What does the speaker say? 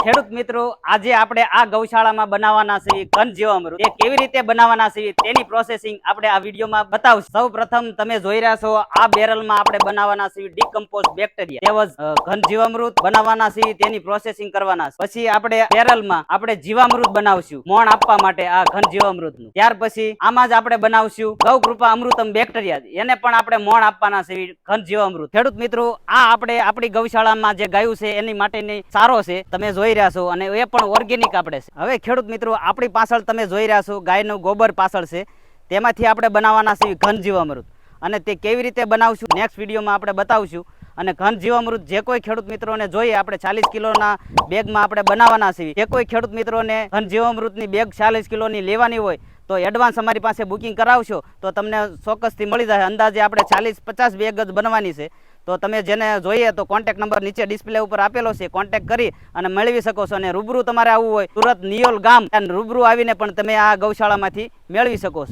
ખેડૂત મિત્રો, આજે આપણે આ ગૌશાળામાં બનાવવાના છે ઘન જીવામૃત. એ કેવી રીતે બનાવવાના છે તેની પ્રોસેસિંગ આપણે આ વિડીયોમાં બતાવશું. સૌપ્રથમ તમે જોઈ રહ્યા છો આ બેરલમાં આપણે બનાવવાના છે ડીકમ્પોઝ બેક્ટેરિયા તેમજ ઘન જીવામૃત બનાવવાના છે, તેની પ્રોસેસિંગ કરવાના છે. પછી આપણે બેરલમાં આપણે જીવામૃત બનાવશું મોણ આપવા માટે આ ઘન જીવામૃતનું. ત્યાર પછી આમાં જ આપણે બનાવશું ગૌકૃપા અમૃતમ બેક્ટેરિયા, એને પણ આપણે મોણ આપવાના છે ઘન જીવામૃત. ખેડૂત મિત્રો, આ આપણે આપણી ગૌશાળામાં જે ગાયું છે એની માટેની સારો છે, તમે જોઈ રહ્યા છો, અને એ પણ ઓર્ગેનિક આપણે છે. હવે ખેડૂત મિત્રો, આપણી પાછળ તમે જોઈ રહ્યા છો ગાયનું ગોબર પાછળ છે, તેમાંથી આપણે બનાવવાના છે ઘન જીવામૃત. અને તે કેવી રીતે બનાવશું નેક્સ્ટ વિડીયોમાં આપણે બતાવશું. અને ઘન જીવામૃત જે કોઈ ખેડૂત મિત્રોને જોઈએ, આપણે 40 કિલોના બેગમાં આપણે બનાવવાના છે. જે કોઈ ખેડૂત મિત્રોને ઘન જીવામૃતની બેગ 40 કિલોની લેવાની હોય તો એડવાન્સ અમારી પાસે બુકિંગ કરાવશો તો તમને ચોક્કસથી મળી જાય. અંદાજે આપણે 40-50 બેગ જ બનવાની છે. તો તમે જેને જોઈએ તો કોન્ટેક્ટ નંબર નીચે ડિસ્પ્લે ઉપર આપેલો છે, કોન્ટેક્ટ કરી અને મેળવી શકો છો. અને રૂબરૂ તમારે આવવું હોય સુરત નિયોલ ગામ, રૂબરૂ આવીને પણ તમે આ ગૌશાળામાંથી મેળવી શકો છો.